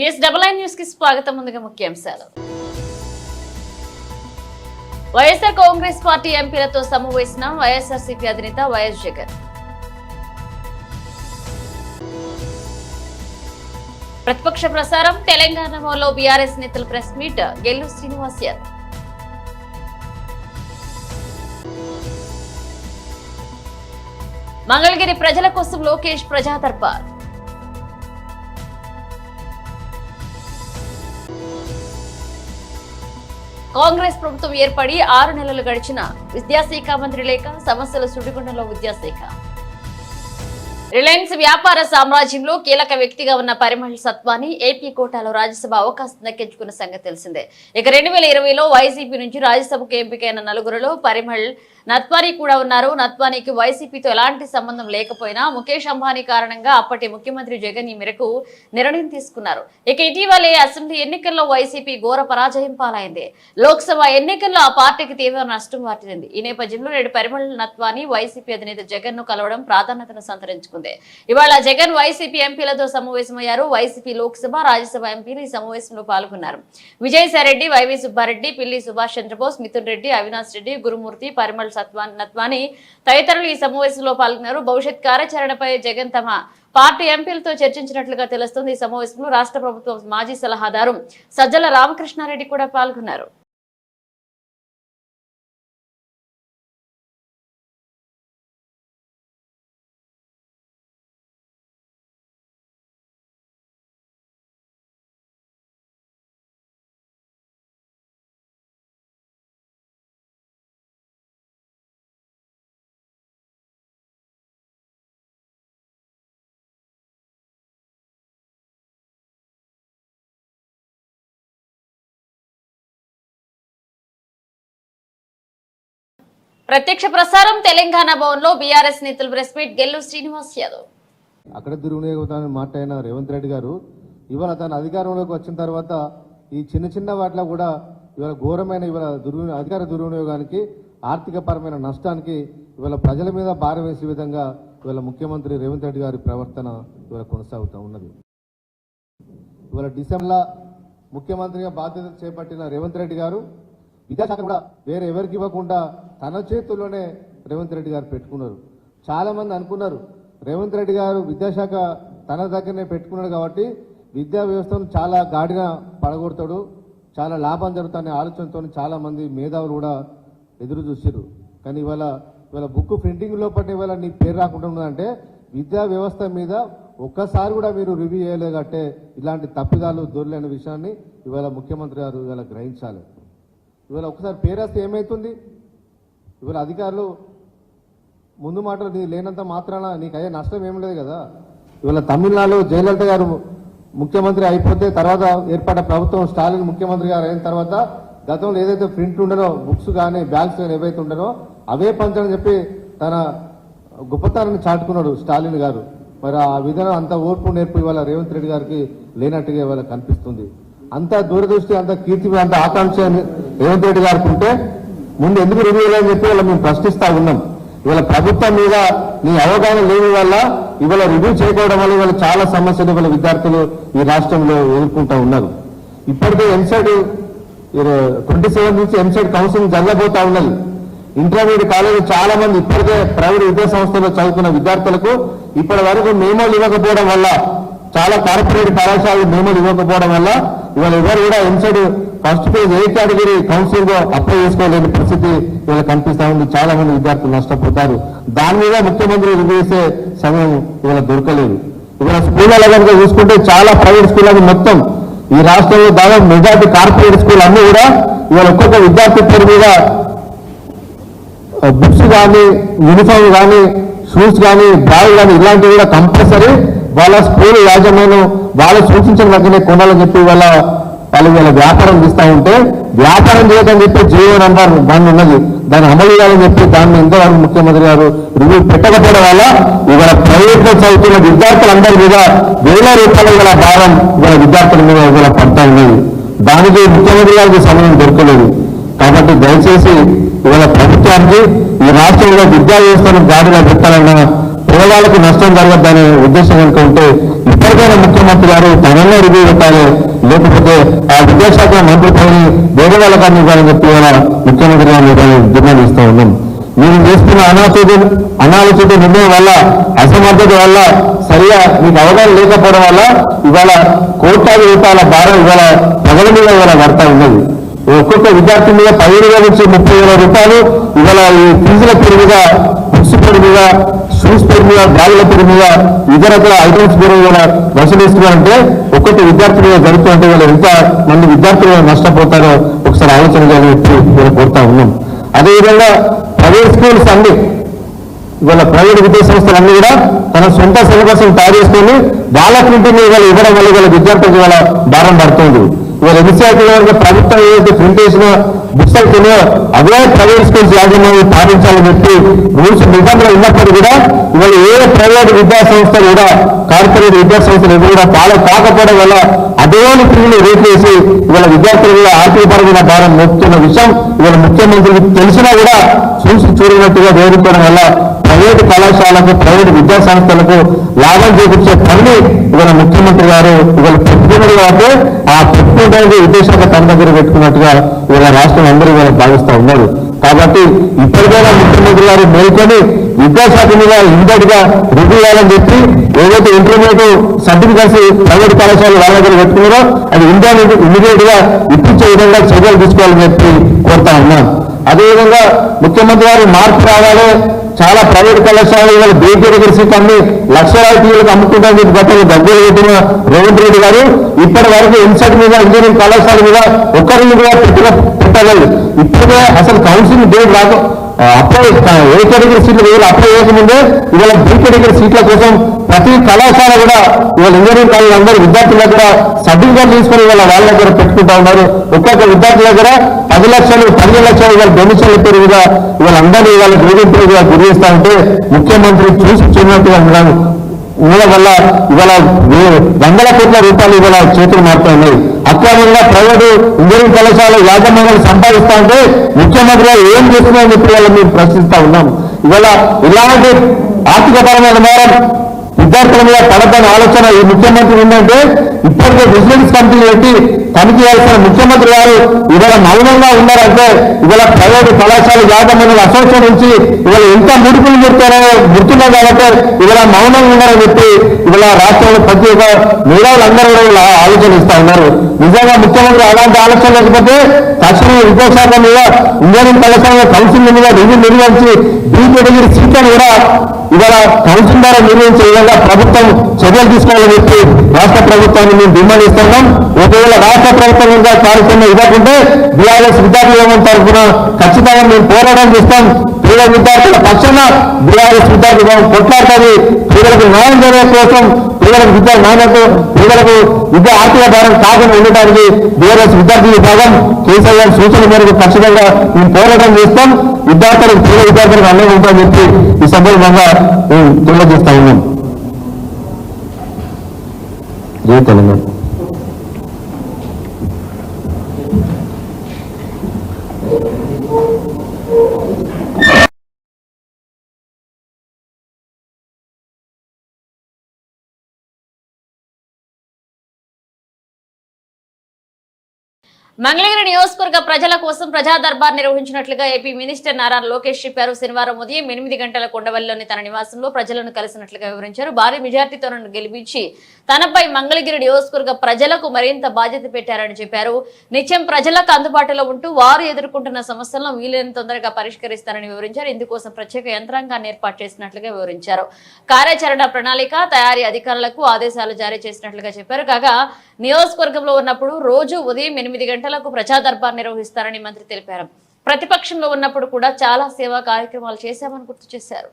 VSII news కి స్వాగతం. ముందుగా ముఖ్యాంశాలు. వైఎస్ఆర్ కాంగ్రెస్ పార్టీ ఎంపీలతో సమావేశం. వైఎస్ఆర్సీపీ అధినేత వైఎస్ జగన్. ప్రతిపక్ష ప్రసారం. తెలంగాణలో బీఆర్ఎస్ నేతల ప్రెస్ మీట్. గెల్లు శ్రీనివాస్ యాదవ్. మంగళగిరి ప్రజల కోసం లోకేష్ ప్రజా దర్బార్. కాంగ్రెస్ ప్రభుత్వం ఏర్పడి 6 నెలలు గడిచిన విద్యాశాఖ మంత్రి లేక సమస్యల సుడిగుండంలో విద్యాశాఖ. రిలయన్స్ వ్యాపార సామ్రాజ్యంలో కీలక వ్యక్తిగా ఉన్న పరిమళ్ సత్వాని ఏపీ కోటాలో రాజ్యసభ అవకాశం దక్కించుకున్న సంగతి తెలిసిందే. ఇక 2020లో వైసీపీ నుంచి రాజ్యసభకు ఎంపికైన నలుగురులో పరిమళ్ నత్వానీ కూడా ఉన్నారు. నత్వానీకి వైసీపీతో ఎలాంటి సంబంధం లేకపోయినా ముఖేష్ అంబానీ కారణంగా అప్పటి ముఖ్యమంత్రి జగన్ ఈ మేరకు నిర్ణయం తీసుకున్నారు. ఇక ఇటీవలే అసెంబ్లీ ఎన్నికల్లో వైసీపీ ఘోర పరాజయం పాలైంది. లోక్సభ ఎన్నికల్లో ఆ పార్టీకి తీవ్ర నష్టం వాటిల్లింది. ఈ నేపథ్యంలో నేడు పరిమళ్ నత్వానీ వైసీపీ అధినేత జగన్ ను కలవడం ప్రాధాన్యతను సంతరించుకుంది. ఇవాళ జగన్ వైసీపీ ఎంపీలతో సమావేశమయ్యారు. వైసీపీ లోక్సభ, రాజ్యసభ ఎంపీలు ఈ సమావేశంలో పాల్గొన్నారు. విజయసాయిరెడ్డి, వైవి సుబ్బారెడ్డి, పిల్లి సుభాష్ చంద్రబోస్, మిథున్ రెడ్డి, అవినాష్ రెడ్డి, గురుమూర్తి, పరిమళ్ నత్వానీ తదితరులు ఈ సమావేశంలో పాల్గొన్నారు. భవిష్యత్ కార్యాచరణపై జగన్ తమ పార్టీ ఎంపీలతో చర్చించినట్లుగా తెలుస్తోంది. ఈ సమావేశంలో రాష్ట్ర ప్రభుత్వ మాజీ సలహాదారు సజ్జల రామకృష్ణారెడ్డి కూడా పాల్గొన్నారు. ప్రత్యక్ష ప్రసారం. తెలంగాణ భవన్ లో బీఆర్ఎస్ నేతలు ప్రెస్ మీట్. గెల్లు శ్రీనివాస్ యాదవ్. అక్కడ దుర్వినియోగం మాట్లాడిన రేవంత్ రెడ్డి గారు ఇవాళ తన అధికారంలోకి వచ్చిన తర్వాత ఈ చిన్న వాటిలో కూడా ఇవాళ ఘోరమైన అధికార దుర్వినియోగానికి, ఆర్థిక పరమైన నష్టానికి ఇవాళ ప్రజల మీద భారం వేసే విధంగా ఇవాళ ముఖ్యమంత్రి రేవంత్ రెడ్డి గారి ప్రవర్తన ఇవాళ కొనసాగుతూ ఉన్నది. ఇవాళ డిసెంబర్లో ముఖ్యమంత్రిగా బాధ్యత చేపట్టిన రేవంత్ రెడ్డి గారు విద్యాశాఖ కూడా వేరే ఎవరికి ఇవ్వకుండా తన చేతుల్లోనే రేవంత్ రెడ్డి గారు పెట్టుకున్నారు. చాలా మంది అనుకున్నారు రేవంత్ రెడ్డి గారు విద్యాశాఖ తన దగ్గరనే పెట్టుకున్నాడు కాబట్టి విద్యా వ్యవస్థను చాలా గాడిన పడగొడతాడు, చాలా లాభం జరుగుతాయనే ఆలోచనతో చాలా మంది మేధావులు కూడా ఎదురు చూసారు. కానీ ఇవాళ బుక్ ప్రింటింగ్ లోపల ఇవాళ నీ పేరు రాకుండా ఉన్నదంటే విద్యా వ్యవస్థ మీద ఒక్కసారి కూడా మీరు రివ్యూ చేయలేదంటే ఇలాంటి తప్పిదాలు దొరలేని విషయాన్ని ఇవాళ ముఖ్యమంత్రి గారు ఇవాళ గ్రహించాలి. ఇవాళ ఒకసారి పేరేస్తే ఏమవుతుంది? ఇవాళ అధికారులు ముందు మాటలు నీ లేనంత మాత్రాన నీకు అయ్యే నష్టం ఏం లేదు కదా. ఇవాళ తమిళనాడు జయలలిత గారు ముఖ్యమంత్రి అయిపోతే తర్వాత ఏర్పడ్డ ప్రభుత్వం స్టాలిన్ ముఖ్యమంత్రి గారు అయిన తర్వాత గతంలో ఏదైతే ప్రింట్ ఉండనో బుక్స్ కానీ బ్యాగ్స్ కానీ ఏవైతే ఉండనో అవే పంచని చెప్పి తన గొప్పతనాన్ని చాటుకున్నాడు స్టాలిన్ గారు. మరి ఆ విధానం అంత ఓర్పు నేర్పు ఇవాళ రేవంత్ రెడ్డి గారికి లేనట్టుగా ఇవాళ కనిపిస్తుంది. అంత దూరదృష్టి, అంత కీర్తి, అంత ఆకాంక్ష రేవంత్ రెడ్డి గారికి ఉంటే ముందు ఎందుకు రివ్యూ అని చెప్పి ఇవాళ మేము ప్రశ్నిస్తా ఉన్నాం. ఇవాళ ప్రభుత్వం మీద నీ అవగాహన లేని వల్ల ఇవాళ రివ్యూ చేయకపోవడం వల్ల ఇవాళ చాలా సమస్యలు ఇవాళ విద్యార్థులు ఈ రాష్ట్రంలో ఎదుర్కొంటూ ఉన్నారు. ఇప్పటికే ఎంసెట్ 27 నుంచి ఎంసెట్ కౌన్సిలింగ్ జరగబోతా ఉన్నది. ఇంటర్మీడియట్ కాలేజీ చాలా మంది ఇప్పటికే ప్రైవేట్ విద్యా సంస్థల్లో చదువుకున్న విద్యార్థులకు ఇప్పటి వరకు మేమోలు ఇవ్వకపోవడం వల్ల, చాలా కార్పొరేట్ కళాశాలలు మేమోలు ఇవ్వకపోవడం వల్ల ఇవాళ ఎవరు కూడా ఎంసెట్ ఫస్ట్ పేజ్ ఏ కేటగిరీ కౌన్సిలింగ్ అప్లై చేసుకోలేని పరిస్థితి ఇవాళ కనిపిస్తా ఉంది. చాలా మంది విద్యార్థులు నష్టపోతారు. దాని మీద ముఖ్యమంత్రి రివ్యూ చేసే సమయం ఇవాళ దొరకలేదు. ఇవాళ స్కూళ్ళలో కనుక చూసుకుంటే చాలా ప్రైవేట్ స్కూళ్ళని మొత్తం ఈ రాష్ట్రంలో దాదాపు మెజార్టీ కార్పొరేట్ స్కూల్ అన్ని కూడా ఇవాళ ఒక్కొక్క విద్యార్థి పేరు మీద బుక్స్ కానీ, యూనిఫామ్ కానీ, షూస్ కానీ, బ్యాగ్ కానీ ఇలాంటివి కూడా కంపల్సరీ వాళ్ళ స్కూల్ యాజమాన్యం వాళ్ళు సూచించిన దగ్గరనే కొనాలని చెప్పి వాళ్ళ వ్యాపారం తీస్తూ ఉంటే వ్యాపారం చేయదని చెప్పి జీవో నంబర్ దాన్ని ఉన్నది, దాన్ని అమలు చేయాలని చెప్పి దాన్ని ఇంతవరకు ముఖ్యమంత్రి గారు రివ్యూ పెట్టకపోవడం వల్ల ఇవాళ ప్రైవేట్ లో చదువుతున్న విద్యార్థులందరి మీద వేల రూపాయల గల భారం ఇవాళ విద్యార్థుల మీద ఇవాళ పడతా ఉన్నది. దానికి ముఖ్యమంత్రి గారికి సమయం దొరకలేదు. కాబట్టి దయచేసి ఇవాళ ప్రభుత్వానికి ఈ రాష్ట్రంలో విద్యా వ్యవస్థను గాడిలో పెట్టాలన్న పేదవాళ్ళకు నష్టం జరగద్దనే ఉద్దేశం కనుక ఉంటే ఇప్పటికైనా ముఖ్యమంత్రి గారు తననే రివ్యూ పెట్టాలి, లేకపోతే ఆ విద్యాశాఖ మంత్రిత్వాన్ని వేరే వాళ్ళకి అందించాలని చెప్పి ముఖ్యమంత్రి గారు డిమాండ్ ఇస్తూ ఉన్నాం. మీరు చేస్తున్న అనాలోచిత నిర్ణయం వల్ల, అసమర్థత వల్ల, సరిగా మీకు అవగాహన లేకపోవడం వల్ల ఇవాళ కోట్లాది రూపాయల భారం ఇవాళ ప్రజల మీద ఇవాళ పడతా ఉన్నది. ఒక్కొక్క విద్యార్థి మీద 15,000 నుంచి 30,000 రూపాయలు ఇవాళ ఈ ఫీజుల పేరు మీద, బుక్స్ పేరు మీద, షూస్ పేరు మీద, బ్యాగుల పేరు మీద, ఇతరత్ర ఐటమ్స్ పేరు మీద వసూలిస్తున్నారంటే ఒక్కొక్క విద్యార్థి మీద జరుగుతుంటే వీళ్ళు ఎంత మంది విద్యార్థులు నష్టపోతారో ఒకసారి ఆలోచన చెప్పి వీళ్ళు కోరుతా ఉన్నాం. అదేవిధంగా ప్రైవేట్ స్కూల్స్ అన్ని ఇవాళ ప్రైవేట్ విద్యా సంస్థలన్నీ కూడా తన సొంత సిలబస్ తయారు చేసుకొని వాళ్ళ ప్రింటింగ్ ఇవాళ ఇవ్వడం వల్ల ఇవాళ విద్యార్థులకు ఇవాళ భారం పడుతుంది. ఇవాళ ఎన్సీఆర్టీ ప్రభుత్వం ఏదైతే ప్రింట్ చేసిన బుక్స్ అయితేనే అదే ప్రైవేట్ స్కూల్స్ యాజమాన్యం పాటించాలని చెప్పి రూల్స్ నిబంధనలు ఉన్నప్పుడు కూడా ఇవాళ ఏ ప్రైవేట్ విద్యా సంస్థ కూడా, కార్పొరేట్ విద్యా సంస్థలు ఎదురు కూడా ఫాలో కాకపోవడం వల్ల అదేని ఫీజులు రేట్ చేసి ఇవాళ విద్యార్థుల మీద ఆర్థికపరమైన భారం మోపుతున్న విషయం ఇవాళ ముఖ్యమంత్రికి తెలిసినా కూడా చూసి చూడనట్టుగా వేడుకోవడం వల్ల ప్రైవేటు కళాశాలకు, ప్రైవేటు విద్యా సంస్థలకు లాభం చేకూర్చే పని ఇవాళ ముఖ్యమంత్రి గారు ఇవాళ పెట్టుకున్నారు కాబట్టి ఆ పెట్టుకుంటే విదేశాంగ తన దగ్గర పెట్టుకున్నట్టుగా ఇవాళ రాష్ట్రం అందరూ ఇవాళ భావిస్తూ ఉన్నారు. కాబట్టి ఇప్పటికైనా ముఖ్యమంత్రి గారు మేల్కొని విద్యాశాఖ మీద ఇమ్మీడియట్ గా రివ్యూ చేయాలని చెప్పి ఏదైతే ఇంటర్మీడియట్ సర్టిఫికెట్స్ ప్రైవేట్ కళాశాలలు వాళ్ళ దగ్గర పెట్టుకున్నారో అది ఇమ్మీడియట్ గా ఇప్పించే విధంగా చర్యలు తీసుకోవాలని చెప్పి కోరుతా ఉన్నాం. అదేవిధంగా ముఖ్యమంత్రి గారు మార్పు రావాలి, చాలా ప్రైవేట్ కళాశాలలు ఇవాళ బీటీ దగ్గర సీట్ అన్ని లక్షలాది టీలకు అమ్ముకుంటామని చెప్పి గతంలో దగ్గర పెట్టిన రేవంత్ రెడ్డి గారు ఇప్పటి వరకు ఎంసెట్ మీద, ఇంజనీరింగ్ కళాశాల మీద ఒక్కరిని కూడా పెట్టలేదు. ఇప్పుడే అసలు కౌన్సిలింగ్ డేట్ రాక అప్లై ఏ కేటగిరీ సీట్లు వేయాలి అప్లై చేయకముందే ఇవాళ బీ కేటగిరీ సీట్ల కోసం ప్రతి కళాశాల కూడా ఇవాళ ఇంజనీరింగ్ కాలేజ్ అందరూ విద్యార్థుల దగ్గర సర్టిఫికేట్ తీసుకుని ఇవాళ వాళ్ళ దగ్గర పెట్టుకుంటా ఉన్నారు. ఒక్కొక్క విద్యార్థుల దగ్గర 10 లక్షలు 15 లక్షలు ఇవాళ డొనేషన్ల పేరు మీద ఇవాళ అందరూ ఇవాళ వేధింపులుగా గురి చేస్తా ఉంటే ముఖ్యమంత్రి చూసి చూడనట్టుగా ఉండడం వల్ల ఇవాళ వందల కోట్ల రూపాయలు ఇవాళ చేతులు మారుతా ఉన్నాయి. అక్రమంగా ప్రైవేటు ఇంజనీరింగ్ కళాశాల యాజమాన్యాలు సంపాదిస్తా ఉంటే ముఖ్యమంత్రి గారు ఏం చేస్తున్నారని చెప్పి ఇవాళ మేము ప్రశ్నిస్తా ఉన్నాం. ఇవాళ ఇలాంటి ఆర్థికపరమైన నేరం విద్యార్థుల మీద పడతాని ఆలోచన ఈ ముఖ్యమంత్రి ఉందంటే ఇప్పటికే విజిలెన్స్ కమిటీలు పెట్టి తనిఖీ చేయాల్సిన ముఖ్యమంత్రి గారు ఇవాళ మౌనంగా ఉన్నారంటే ఇవాళ ప్రైవేటు కళాశాల యాజమాన్యాల అసోసియేషన్ నుంచి ఇవాళ ఎంత ముడుపులు ముడుతున్నాయి కాబట్టి ఇవాళ మౌనంగా ఉన్నారని చెప్పి ఇవాళ రాష్ట్రంలో ప్రతి ఒక్క మేధావులందరూ కూడా ఆలోచన ఇస్తా ఉన్నారు. నిజంగా ముఖ్యమంత్రి అలాంటి ఆలోచన లేకపోతే తక్షణం విద్యాశాఖ మీద, ఇంజనీరింగ్ కళాశాల కౌన్సిలింగ్ మీద రివ్యూ నిర్వహించి బీ కేటగిరీ సీట్లను కూడా ఇవాళ కౌన్సిల్ ద్వారా నిర్వహించే విధంగా ప్రభుత్వం చర్యలు తీసుకోవాలని చెప్పి రాష్ట్ర ప్రభుత్వాన్ని మేము డిమాండ్ ఇస్తున్నాం. ఒకవేళ రాష్ట్ర ప్రభుత్వం ఇంకా కార్యక్రమం ఇవ్వకుంటే బీఆర్ఎస్ విద్యార్థి యోగం తరఫున ఖచ్చితంగా మేము పోరాటం చేస్తాం. పేద విద్యార్థుల పక్షాన బీఆర్ఎస్ విద్యార్థి యోగం కొట్లాడుతుంది. పేదలకు న్యాయం చేయడం కోసం, పేదలకు విద్యా నాణ్యత, పేదలకు విద్యా ఆర్థిక భారం కాకుండా ఉండటానికి బీఆర్ఎస్ విద్యార్థి విభాగం కేసీఆర్ సూచన మేరకు ఖచ్చితంగా మేము పోరాటం చేస్తాం. విద్యార్థులకు, పేద విద్యార్థులకు అన్యాయం ఉంటామని చెప్పి ఈ సందర్భంగా మేము తెలియజేస్తా ఉన్నాం. జై తెలంగాణ. మంగళగిరి నియోజకవర్గ ప్రజల కోసం ప్రజా దర్బార్ నిర్వహించినట్లుగా ఏపీ మినిస్టర్ నారా లోకేష్ చెప్పారు. శనివారం ఉదయం 8 గంటలకు కొండవల్లిలోని తన నివాసంలో ప్రజలను కలిసినట్లుగా వివరించారు. భారీ మెజార్టీతో గెలిపించి తనపై మంగళగిరి నియోజకవర్గ ప్రజలకు మరింత బాధ్యత పెట్టారని చెప్పారు. నిత్యం ప్రజలకు అందుబాటులో ఉంటూ వారు ఎదుర్కొంటున్న సమస్యలను వీలైనంత తొందరగా పరిష్కరిస్తారని వివరించారు. ఇందుకోసం ప్రత్యేక యంత్రాంగాన్ని ఏర్పాటు చేసినట్లుగా వివరించారు. కార్యాచరణ ప్రణాళిక తయారీ అధికారులకు ఆదేశాలు జారీ చేసినట్లుగా చెప్పారు. కాగా నియోజకవర్గంలో ఉన్నప్పుడు రోజు ఉదయం 8 గంటలకు ప్రజా దర్బార్ నిర్వహిస్తారని మంత్రి తెలిపారు. ప్రతిపక్షంలో ఉన్నప్పుడు కూడా చాలా సేవా కార్యక్రమాలు చేశామని గుర్తు చేశారు.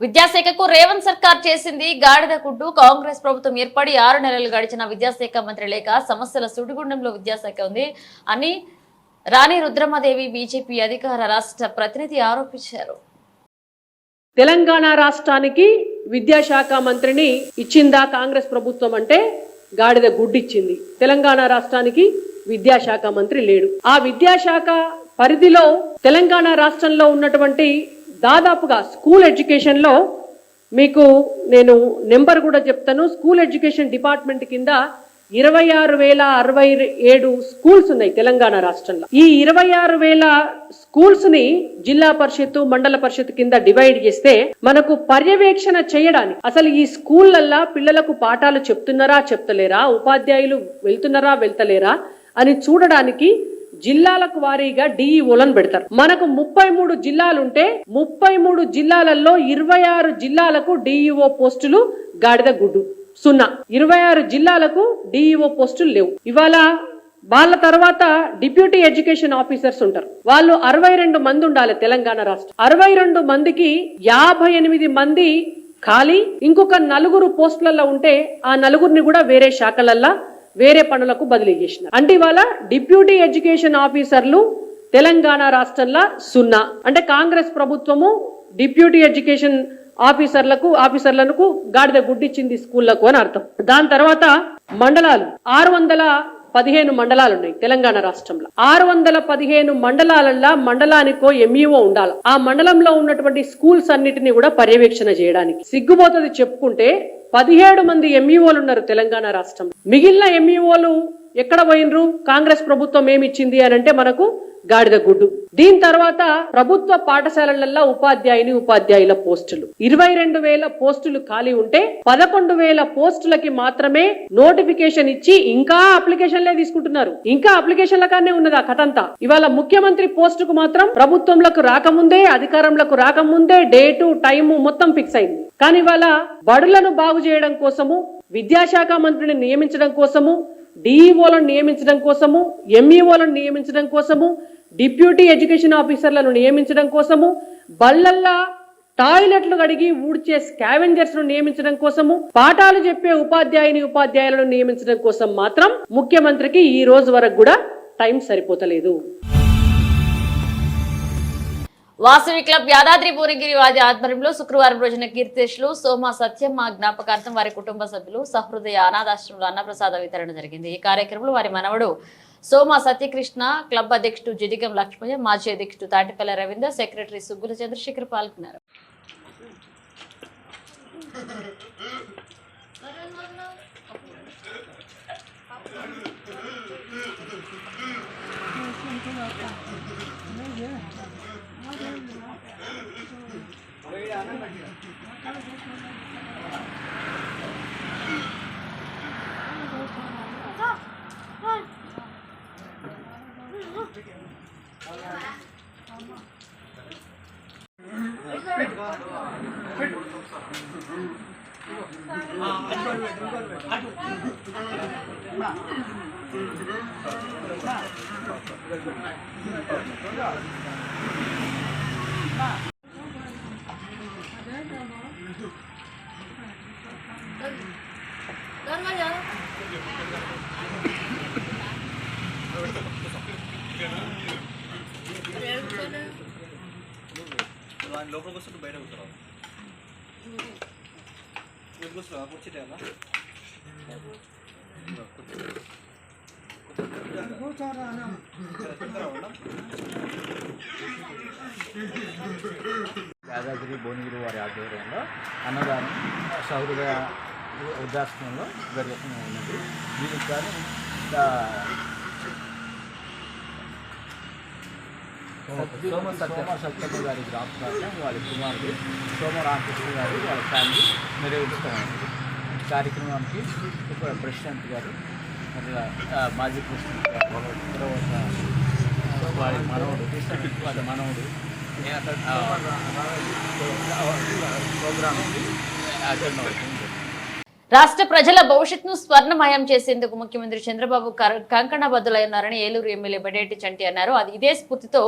విద్యాశాఖకు రేవంత్ సర్కార్ చేసింది గాడిద గుడ్డు. కాంగ్రెస్ ప్రభుత్వం ఏర్పడి 6 నెలలు గడిచిన విద్యాశాఖ మంత్రి లేక సమస్యల సుడిగుండంలో విద్యాశాఖ ఉంది అని రాణి రుద్రమదేవి బీజేపీ అధికార రాష్ట్ర ప్రతినిధి ఆరోపించారు. తెలంగాణ రాష్ట్రానికి విద్యాశాఖ మంత్రిని ఇచ్చిందా కాంగ్రెస్ ప్రభుత్వం అంటే గాడిద గుడ్డిచ్చింది. తెలంగాణ రాష్ట్రానికి విద్యాశాఖ మంత్రి లేడు. ఆ విద్యాశాఖ పరిధిలో తెలంగాణ రాష్ట్రంలో ఉన్నటువంటి దాదాపుగా స్కూల్ ఎడ్యుకేషన్ లో మీకు నేను నెంబర్ కూడా చెప్తాను. స్కూల్ ఎడ్యుకేషన్ డిపార్ట్మెంట్ కింద 26,067 స్కూల్స్ ఉన్నాయి తెలంగాణ రాష్ట్రంలో. ఈ 26,000 స్కూల్స్ ని జిల్లా పరిషత్ మండల పరిషత్ కింద డివైడ్ చేస్తే మనకు పర్యవేక్షణ చేయడానికి అసలు ఈ స్కూళ్ళల్లో పిల్లలకు పాఠాలు చెప్తున్నారా చెప్తలేరా, ఉపాధ్యాయులు వెళ్తున్నారా వెళ్తలేరా అని చూడడానికి జిల్లాలకు వారీగా డిఈఓలను పెడతారు. మనకు 33 జిల్లాలుంటే 33 జిల్లాలలో 26 జిల్లాలకు డిఈఓ పోస్టులు గాడిద గుడ్డు 0. 26 జిల్లాలకు డిఈఓ పోస్టులు లేవు. ఇవాళ వాళ్ళ తర్వాత డిప్యూటీ ఎడ్యుకేషన్ ఆఫీసర్స్ ఉంటారు. వాళ్ళు 62 మంది ఉండాలి తెలంగాణ రాష్ట్రం. 62 మందికి 58 మంది ఖాళీ, ఇంకొక 4 పోస్టులలో ఉంటే ఆ 4 కూడా వేరే శాఖలల్లో వేరే పనులకు బదిలీ చేసినారు. అంటే ఇవాళ డిప్యూటీ ఎడ్యుకేషన్ ఆఫీసర్లు తెలంగాణ రాష్ట్రంలో 0. అంటే కాంగ్రెస్ ప్రభుత్వము డిప్యూటీ ఎడ్యుకేషన్ ఆఫీసర్లకు గాడిద గుడ్డిచ్చింది స్కూళ్లకు అని అర్థం. దాని తర్వాత మండలాలు 615 మండలాలు ఉన్నాయి తెలంగాణ రాష్ట్రంలో. 615 మండలాలలో మండలానికో ఎంఈఓ ఉండాలి. ఆ మండలంలో ఉన్నటువంటి స్కూల్స్ అన్నిటిని కూడా పర్యవేక్షణ చేయడానికి. సిగ్గుపోతుంది చెప్పుకుంటే 17 మంది ఎంఈఓలు ఉన్నారు తెలంగాణ రాష్ట్రంలో. మిగిలిన ఎంఈఓలు ఎక్కడ పోయినరు? కాంగ్రెస్ ప్రభుత్వం ఏమిచ్చింది అని అంటే మనకు గాడిద గుడ్డు. దీని తర్వాత ప్రభుత్వ పాఠశాలలలో ఉపాధ్యాయుల పోస్టులు 22,000 పోస్టులు ఖాళీ ఉంటే 11,000 పోస్టులకి మాత్రమే నోటిఫికేషన్ ఇచ్చి ఇంకా అప్లికేషన్లే తీసుకుంటున్నారు. ఇంకా అప్లికేషన్ల కానే ఉన్నది ఆ కథంతా. ఇవాళ ముఖ్యమంత్రి పోస్టుకు మాత్రం ప్రభుత్వంలోకి రాకముందే, అధికారంలోకి రాకముందే డేటు టైము మొత్తం ఫిక్స్ అయింది. కానీ ఇవాళ బడులను బాగు చేయడం కోసము, విద్యాశాఖ మంత్రిని నియమించడం కోసము, డిఈఓలను నియమించడం కోసము, ఎంఈఓలను నియమించడం కోసము, డిప్యూటీ ఎడ్యుకేషన్ ఆఫీసర్లను నియమించడం కోసము, బళ్ళల్లా టాయిలెట్లు కడిగి ఊడ్చే స్కావెంజర్స్ ను నియమించడం కోసము, పాఠాలు చెప్పే ఉపాధ్యాయులను నియమించడం కోసం మాత్రం ముఖ్యమంత్రికి ఈ రోజు వరకు కూడా టైం సరిపోతలేదు. వాసవి క్లబ్ యాదాద్రి భువనగిరి వారి ఆధ్వర్యంలో శుక్రవారం రోజున కీర్తిశేషులు సోమ సత్యమ్మ జ్ఞాపకార్థం వారి కుటుంబ సభ్యులు సహృదయ అనాథాశ్రమంలో అన్నప్రసాద వితరణ జరిగింది. ఈ కార్యక్రమంలో వారి మనవడు సోమ సత్యకృష్ణ, క్లబ్ అధ్యక్షుడు జిడిగం లక్ష్మయ్య, మాజీ అధ్యక్షుడు తాటిపల్లి రవీంద్ర, సెక్రటరీ సుగ్గుల చంద్రశేఖర్ పాల్గొన్నారు. లోపలికి వస్తుంటే బయట కూర్చోరావు. మీరు కూర్చోరా కూర్చుంటే కదా యాదాద్రి భువనగిరి వారి ఆధ్వర్యంలో అన్నదానం సహృదయ వృద్ధాశ్రమంలో జరుగుతూనే ఉన్నది. దీనికి కానీ సోమ సత్యమ్మ గారి జ్ఞాపకార్థం వాళ్ళ కుమారుడు సోమ రామకృష్ణ గారు వాళ్ళ ఫ్యామిలీ నిర్వహిస్తామన్నారు. ఈ కార్యక్రమానికి ప్రెసిడెంట్ గారు, మాజీ ప్రెసిడెంట్ గారు, తర్వాత వారి మనవడు రాష్ట్ర ప్రజల భవిష్యత్తును స్వర్ణమయం చేసేందుకు ముఖ్యమంత్రి చంద్రబాబు కంకణబద్దులయ్యారని ఏలూరు ఎమ్మెల్యే బడేటి చంటి అన్నారు. అది ఇదే స్ఫూర్తితో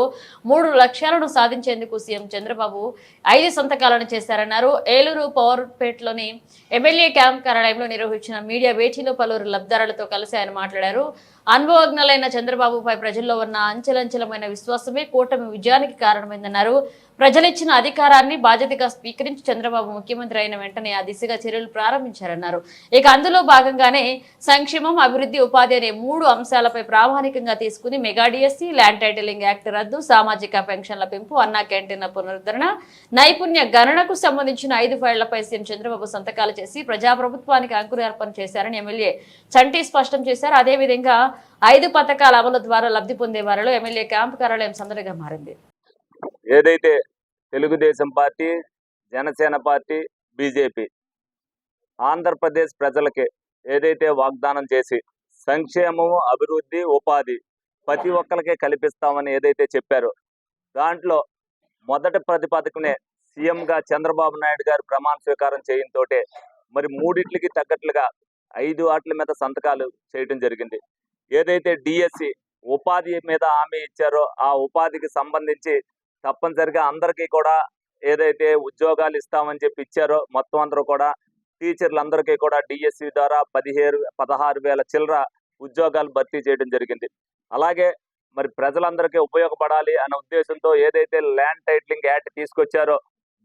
3 లక్ష్యాలను సాధించేందుకు సీఎం చంద్రబాబు 5 సంతకాలను చేశారన్నారు. ఏలూరు పవర్పేటలోని ఎమ్మెల్యే క్యాంప్ కార్యాలయంలో నిర్వహించిన మీడియా భేటీలో పలువురు లబ్ధిదారులతో కలిసి ఆయన మాట్లాడారు. అనుభవజ్ఞులైన చంద్రబాబుపై ప్రజల్లో ఉన్న అంచెలంచెలమైన విశ్వాసమే కూటమి విజయానికి కారణమైందన్నారు. ప్రజలిచ్చిన అధికారాన్ని బాధ్యతగా స్వీకరించి చంద్రబాబు ముఖ్యమంత్రి అయిన వెంటనే ఆ దిశగా చర్యలు ప్రారంభించారన్నారు. ఇక అందులో భాగంగానే సంక్షేమం, అభివృద్ధి, ఉపాధి అనే 3 అంశాలపై ప్రామాణికంగా తీసుకుని mega DSC, land titling act రద్దు, సామాజిక పెన్షన్ల పెంపు, అన్నా క్యాంటీన్ల పునరుద్ధరణ, నైపుణ్య గణనకు సంబంధించిన 5 ఫైళ్లపై సీఎం చంద్రబాబు సంతకాలు చేసి ప్రజాప్రభుత్వానికి అంకురార్పణ చేశారని ఎమ్మెల్యే చంటి స్పష్టం చేశారు. అదేవిధంగా 5 పథకాల అమలు ద్వారా లబ్ధి పొందే వారిలో ఎమ్మెల్యే క్యాంపు కార్యాలయం సందడిగా మారింది. ఏదైతే Telugu Desam party, Janasena party, BJP Andhra Pradesh ప్రజలకి ఏదైతే వాగ్దానం చేసి సంక్షేమము, అభివృద్ధి, ఉపాధి ప్రతి ఒక్కరికి కల్పిస్తామని ఏదైతే చెప్పారో దాంట్లో మొదటి ప్రతిపాదకనే సీఎంగా చంద్రబాబు నాయుడు గారు ప్రమాణ స్వీకారం చేయడంతో మరి 3 తగ్గట్లుగా 5 వాటి మీద సంతకాలు చేయడం జరిగింది. ఏదైతే డిఎస్సి ఉపాధి మీద హామీ ఇచ్చారో ఆ ఉపాధికి సంబంధించి తప్పనిసరిగా అందరికీ కూడా ఏదైతే ఉద్యోగాలు ఇస్తామని చెప్పి ఇచ్చారో మొత్తం అందరూ కూడా టీచర్లందరికీ కూడా డిఎస్సి ద్వారా 16,000 చిల్లర ఉద్యోగాలు భర్తీ చేయడం జరిగింది. అలాగే మరి ప్రజలందరికీ ఉపయోగపడాలి అనే ఉద్దేశంతో ఏదైతే ల్యాండ్ టైటిలింగ్ యాక్ట్ తీసుకొచ్చారో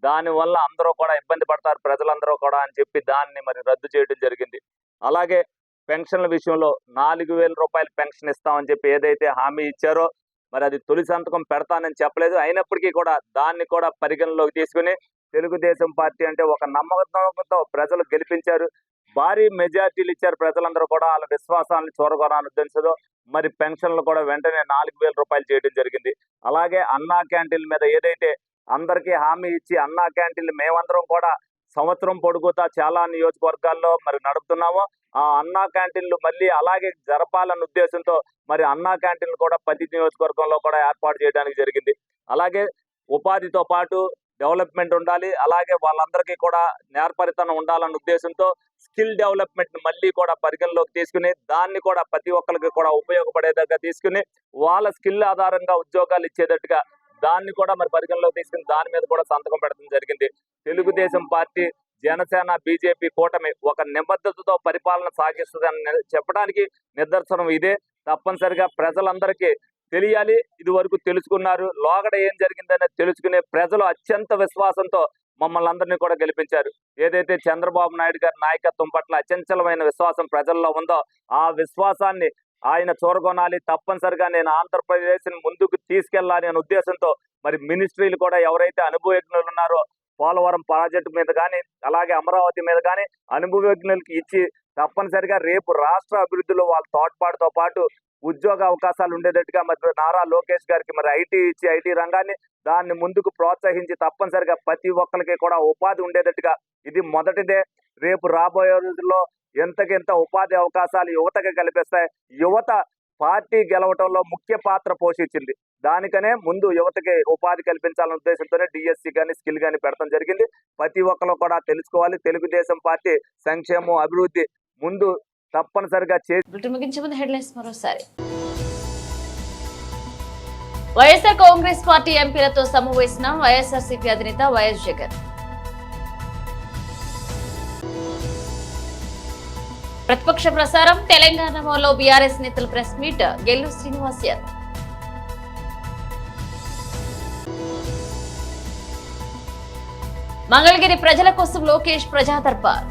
దానివల్ల అందరూ కూడా ఇబ్బంది పడతారు ప్రజలందరూ కూడా అని చెప్పి దాన్ని మరి రద్దు చేయడం జరిగింది. అలాగే పెన్షన్ల విషయంలో 4,000 రూపాయలు పెన్షన్ ఇస్తామని చెప్పి ఏదైతే హామీ ఇచ్చారో మరి అది తొలి సంతకం పెడతానని చెప్పలేదు. అయినప్పటికీ కూడా దాన్ని కూడా పరిగణలోకి తీసుకుని తెలుగుదేశం పార్టీ అంటే ఒక నమ్మకంతో ప్రజలు గెలిపించారు. భారీ మెజార్టీలు ఇచ్చారు ప్రజలందరూ కూడా. వాళ్ళ విశ్వాసాన్ని చూరగొనాలని ఉద్దేశంతో మరి పెన్షన్లు కూడా వెంటనే 4,000 రూపాయలు చేయడం జరిగింది. అలాగే అన్నా క్యాంటీన్ల మీద ఏదైతే అందరికీ హామీ ఇచ్చి అన్నా క్యాంటీన్లు మేమందరం కూడా సంవత్సరం పొడుగుతా చాలా నియోజకవర్గాల్లో మరి నడుపుతున్నాము. ఆ అన్నా క్యాంటీన్లు మళ్ళీ అలాగే జరపాలన్న ఉద్దేశంతో మరి అన్నా క్యాంటీన్లు కూడా ప్రతి నియోజకవర్గంలో కూడా ఏర్పాటు చేయడానికి జరిగింది. అలాగే ఉపాధితో పాటు డెవలప్మెంట్ ఉండాలి, అలాగే వాళ్ళందరికీ కూడా నేర్పరితనం ఉండాలన్న ఉద్దేశంతో స్కిల్ డెవలప్మెంట్ మళ్ళీ కూడా పరిగణలోకి తీసుకుని దాన్ని కూడా ప్రతి ఒక్కరికి కూడా ఉపయోగపడేదాకా తీసుకుని వాళ్ళ స్కిల్ ఆధారంగా ఉద్యోగాలు ఇచ్చేటట్టుగా దాన్ని కూడా మరి పరిగణలోకి తీసుకుని దాని మీద కూడా సంతకం పెట్టడం జరిగింది. తెలుగుదేశం పార్టీ, జనసేన, బీజేపీ కూటమి ఒక నిబద్ధతతో పరిపాలన సాగిస్తుందని చెప్పడానికి నిదర్శనం ఇదే. తప్పనిసరిగా ప్రజలందరికీ తెలియాలి. ఇది వరకు తెలుసుకున్నారు, లోగడ ఏం జరిగిందనే తెలుసుకునే ప్రజలు అత్యంత విశ్వాసంతో మమ్మల్ని అందరినీ కూడా గెలిపించారు. ఏదైతే చంద్రబాబు నాయుడు గారి నాయకత్వం పట్ల అచంచలమైన విశ్వాసం ప్రజల్లో ఉందో ఆ విశ్వాసాన్ని ఆయన చూరగొనాలి. తప్పనిసరిగా నేను ఆంధ్రప్రదేశ్ని ముందుకు తీసుకెళ్లాలి అనే ఉద్దేశంతో మరి మినిస్ట్రీలు కూడా ఎవరైతే అనుభవజ్ఞులు ఉన్నారో పోలవరం ప్రాజెక్టు మీద కానీ అలాగే అమరావతి మీద కానీ అనుభవజ్ఞులకి ఇచ్చి తప్పనిసరిగా రేపు రాష్ట్ర అభివృద్ధిలో వాళ్ళ తోడ్పాటుతో పాటు ఉద్యోగ అవకాశాలు ఉండేటట్టుగా మరి నారా లోకేష్ గారికి మరి ఐటీ ఇచ్చి ఐటీ రంగాన్ని దాన్ని ముందుకు ప్రోత్సహించి తప్పనిసరిగా ప్రతి ఒక్కరికి కూడా ఉపాధి ఉండేటట్టుగా ఇది మొదటిదే. రేపు రాబోయే రోజుల్లో ఎంతకెంత ఉపాధి అవకాశాలు యువతకి కల్పిస్తాయి. యువత పార్టీ గెలవటంలో ముఖ్య పాత్ర పోషించింది. దానికనే ముందు యువతకి ఉపాధి కల్పించాలనే ఉద్దేశంతోనే డిఎస్సి కానీ స్కిల్ కానీ పెడతాం జరిగింది. ప్రతి ఒక్కరు కూడా తెలుసుకోవాలి. తెలుగుదేశం పార్టీ సంక్షేమం, అభివృద్ధి ముందు తప్పనిసరిగా చేసి ముగించే ముందు హెడ్లైన్స్ మరోసారి. వైఎస్ఆర్ కాంగ్రెస్ పార్టీ ఎంపీలతో సమావేశం వైఎస్ఆర్సీపీ అధినేత వైఎస్ జగన్. ప్రతిపక్ష ప్రసారం తెలంగాణలో బీఆర్ఎస్ నేతల ప్రెస్ మీట్ గెల్లు శ్రీనివాస్ యాదవ్. మంగళగిరి ప్రజల కోసం లోకేష్ ప్రజా దర్బార్.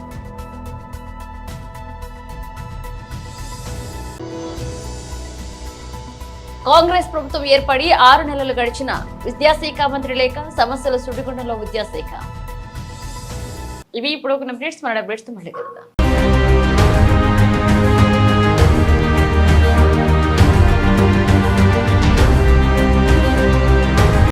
కాంగ్రెస్ ప్రభుత్వం ఏర్పడి 6 నెలలు గడిచిన విద్యాశాఖ మంత్రి లేక సమస్యల సుడిగుండంలో విద్యాశాఖ. ఇవి ఇప్పుడు ఒక అప్డేట్స్. మన అప్డేట్స్ తో మళ్ళీ కలుద్దాం.